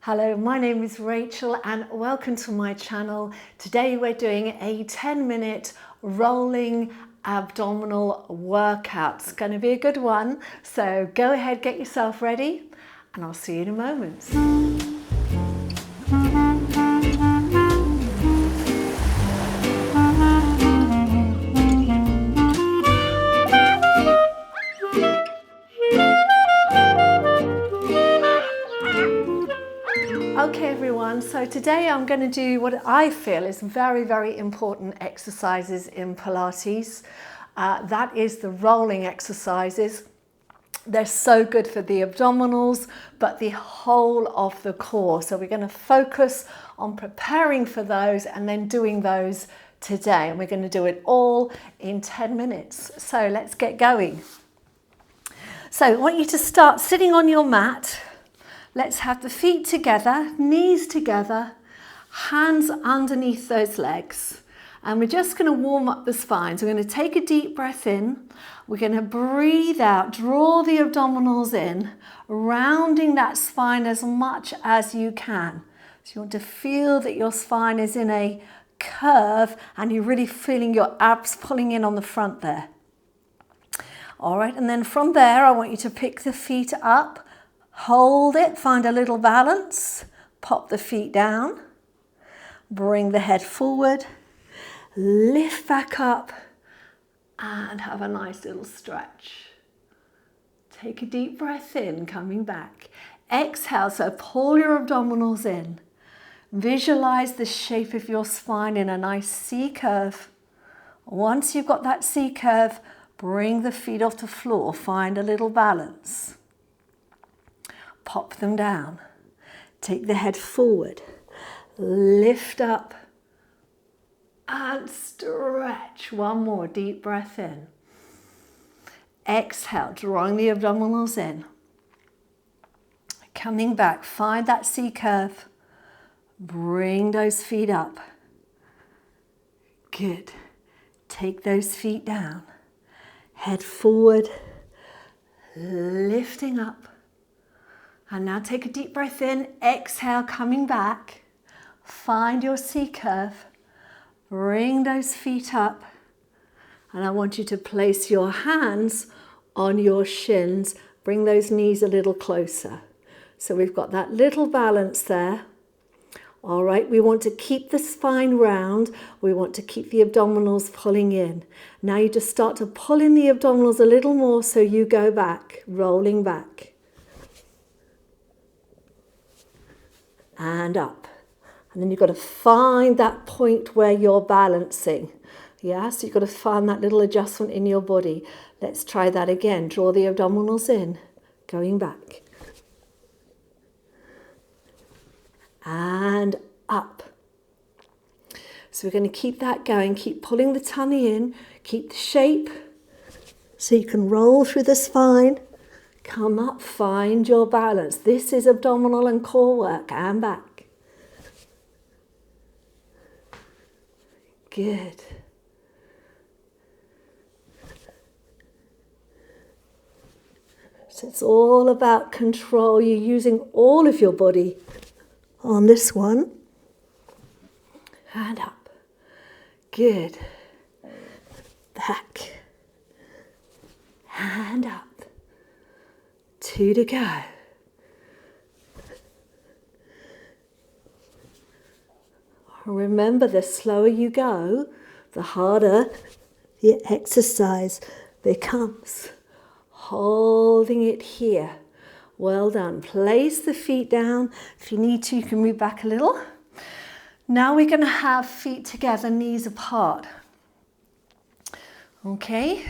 Hello, my name is Rachel and welcome to my channel. Today we're doing a 10-minute rolling abdominal workout. It's going to be a good one, so go ahead, get yourself ready, and I'll see you in a moment. Okay everyone, so today I'm going to do what I feel is very important exercises in Pilates. That is the rolling exercises. They're so good for the abdominals, but the whole of the core. So we're going to focus on preparing for those and then doing those today. And we're going to do it all in 10 minutes. So let's get going. So I want you to start sitting on your mat. Let's have the feet together, knees together, hands underneath those legs. And we're just going to warm up the spine. So we're going to take a deep breath in. We're going to breathe out, draw the abdominals in, rounding that spine as much as you can. So you want to feel that your spine is in a curve and you're really feeling your abs pulling in on the front there. All right, and then from there, I want you to pick the feet up. Hold it, find a little balance, pop the feet down, bring the head forward, lift back up and have a nice little stretch. Take a deep breath in, coming back. Exhale, so pull your abdominals in. Visualize the shape of your spine in a nice C curve. Once you've got that C curve, bring the feet off the floor, find a little balance. Pop them down, take the head forward, lift up and stretch. One more deep breath in. Exhale, drawing the abdominals in. Coming back, find that C curve. Bring those feet up. Good. Take those feet down. Head forward, lifting up. And now take a deep breath in, exhale, coming back. Find your C curve, bring those feet up. And I want you to place your hands on your shins, bring those knees a little closer. So we've got that little balance there. All right, we want to keep the spine round. We want to keep the abdominals pulling in. Now you just start to pull in the abdominals a little more so you go back, rolling back. And up. And then you've got to find that point where you're balancing. Yeah, so you've got to find that little adjustment in your body. Let's try that again. Draw the abdominals in, going back. And up. So we're going to keep that going. Keep pulling the tummy in. Keep the shape so you can roll through the spine. Come up, find your balance. This is abdominal and core work, and back. Good. So it's all about control. You're using all of your body on this one. And up. Good. Back. And up. 2 to go. Remember, the slower you go, the harder the exercise becomes. Holding it here. Well done. Place the feet down. If you need to, you can move back a little. Now we're going to have feet together, knees apart. Okay.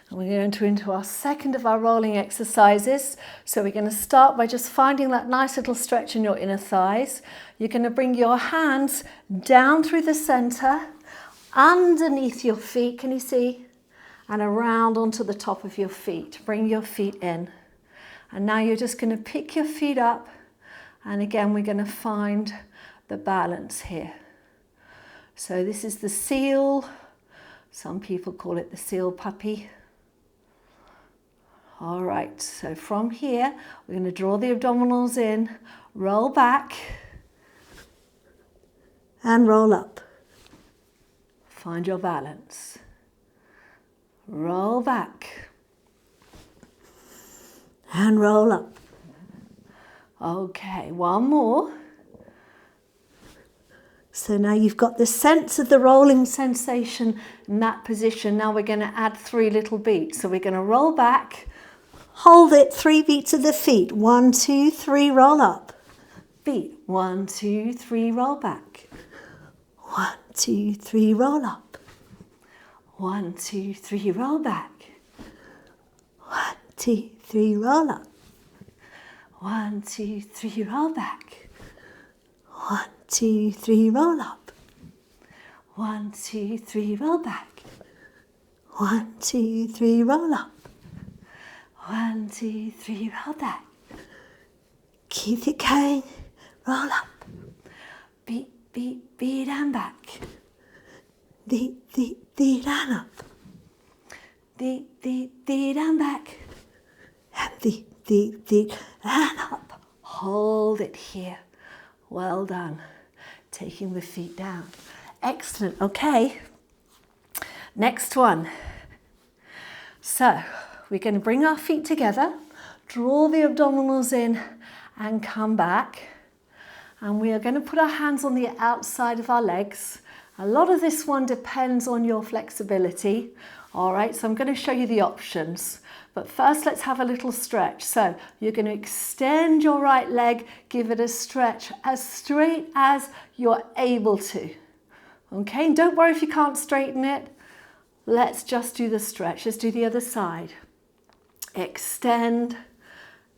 And we're going to into our second of our rolling exercises. So we're going to start by just finding that nice little stretch in your inner thighs. You're going to bring your hands down through the center, underneath your feet, can you see? And around onto the top of your feet. Bring your feet in. And now you're just going to pick your feet up. And again, we're going to find the balance here. So this is the seal. Some people call it the seal puppy. All right, so from here, we're going to draw the abdominals in, roll back, and roll up. Find your balance. Roll back, and roll up. Okay, one more. So now you've got the sense of the rolling sensation in that position. Now we're going to add 3 little beats. So we're going to roll back, hold it, 3 beats of the feet. 1, 2, 3, roll up. Beat. 1, 2, 3, roll back. 1, 2, 3, roll up. 1, 2, 3, roll back. 1, 2, 3, roll up. 1, 2, 3, roll back. 1, 2, 3, roll up. 1, 2, 3, roll back. 1, 2, 3, roll up. 1, 2, 3, roll back. Keep it going. Roll up. Beat, beat, beat and back. Beat, beat, beat and up. Beat, beat, beat and back. And beat, beat, beat and up. Hold it here. Well done. Taking the feet down. Excellent. Okay. Next one. So we're going to bring our feet together, draw the abdominals in and come back. And we are going to put our hands on the outside of our legs. A lot of this one depends on your flexibility. All right, so I'm going to show you the options. But first, let's have a little stretch. So you're going to extend your right leg, give it a stretch as straight as you're able to. Okay, and don't worry if you can't straighten it. Let's just do the stretch. Let's do the other side. Extend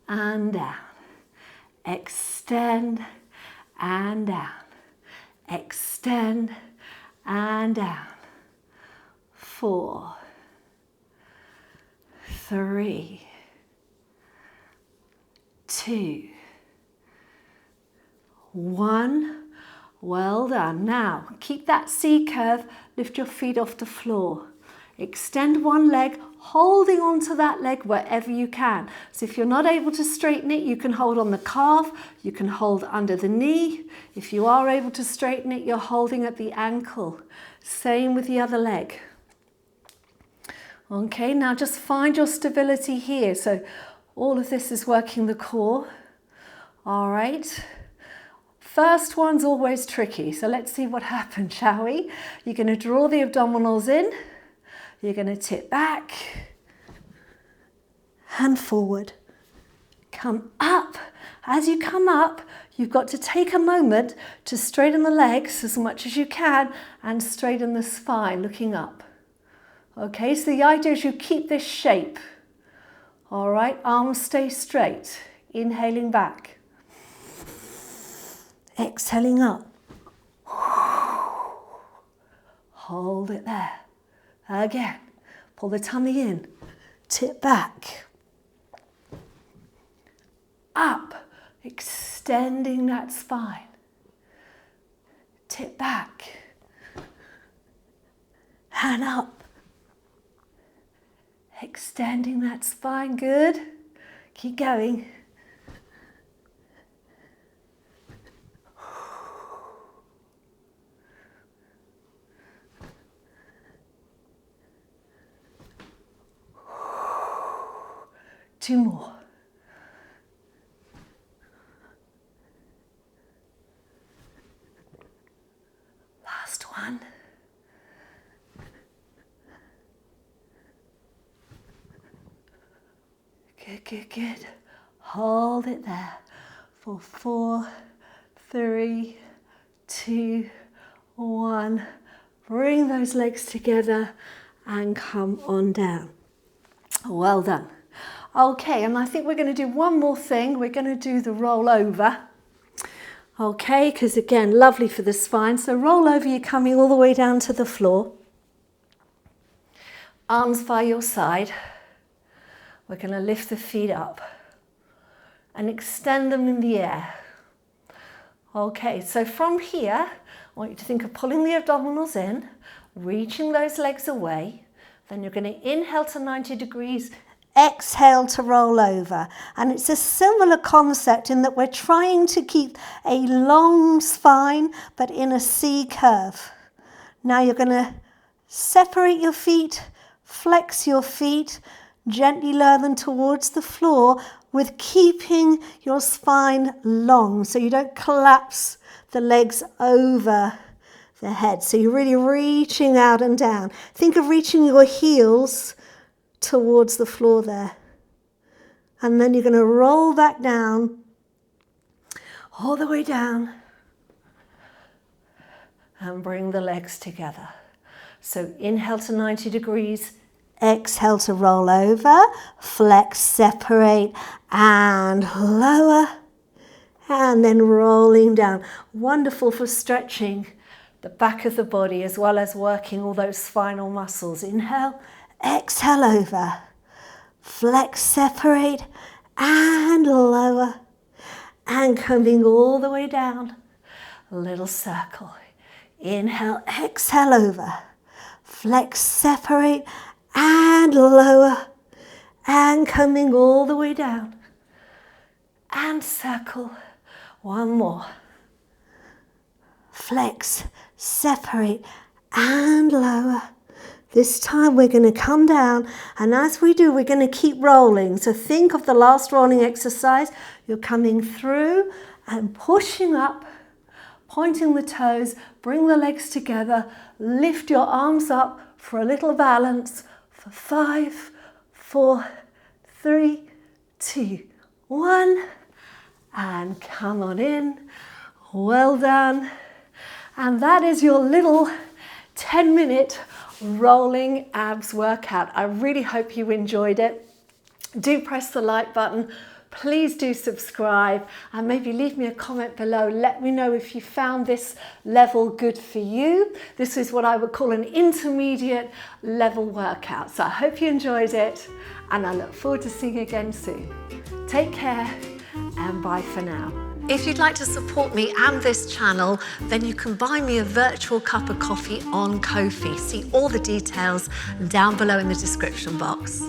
and down. Extend and down. Extend and down. 4, 3, 2, 1. Well done. Now keep that C curve, lift your feet off the floor. Extend one leg, holding onto that leg wherever you can. So if you're not able to straighten it, you can hold on the calf, you can hold under the knee. If you are able to straighten it, you're holding at the ankle. Same with the other leg. Okay, now just find your stability here. So all of this is working the core. All right. First one's always tricky. So let's see what happens, shall we? You're going to draw the abdominals in. You're going to tip back and forward. Come up. As you come up, you've got to take a moment to straighten the legs as much as you can and straighten the spine, looking up. Okay, so the idea is you keep this shape. All right, arms stay straight. Inhaling back. Exhaling up. Hold it there. Again, pull the tummy in, tip back, up, extending that spine, tip back, and up, extending that spine, good, keep going. Two more. Last one. Good, good, good. Hold it there for 4, 3, 2, 1. Bring those legs together and come on down. Well done. Okay, and I think we're going to do one more thing. We're going to do the roll over. Okay, because again, lovely for the spine. So roll over, you're coming all the way down to the floor. Arms by your side. We're going to lift the feet up and extend them in the air. Okay, so from here, I want you to think of pulling the abdominals in, reaching those legs away. Then you're going to inhale to 90 degrees, exhale to roll over. And it's a similar concept in that we're trying to keep a long spine, but in a C curve. Now you're going to separate your feet, flex your feet, gently lower them towards the floor with keeping your spine long so you don't collapse the legs over the head. So you're really reaching out and down. Think of reaching your heels towards the floor there. And then you're going to roll back down, all the way down, and bring the legs together. So inhale to 90 degrees, exhale to roll over, flex, separate, and lower, and then rolling down. Wonderful for stretching the back of the body as well as working all those spinal muscles. Inhale, exhale over, flex, separate, and lower, and coming all the way down, a little circle. Inhale, exhale over, flex, separate, and lower, and coming all the way down, and circle. One more. Flex, separate, and lower. This time we're going to come down, and as we do, we're going to keep rolling. So think of the last rolling exercise. You're coming through and pushing up, pointing the toes, bring the legs together, lift your arms up for a little balance for 5, 4, 3, 2, 1, and come on in. Well done. And that is your little 10-minute rolling abs workout. I really hope you enjoyed it. Do press the like button. Please do subscribe and maybe leave me a comment below. Let me know if you found this level good for you. This is what I would call an intermediate level workout. So I hope you enjoyed it, and I look forward to seeing you again soon. Take care and bye for now. If you'd like to support me and this channel, then you can buy me a virtual cup of coffee on Ko-fi. See all the details down below in the description box.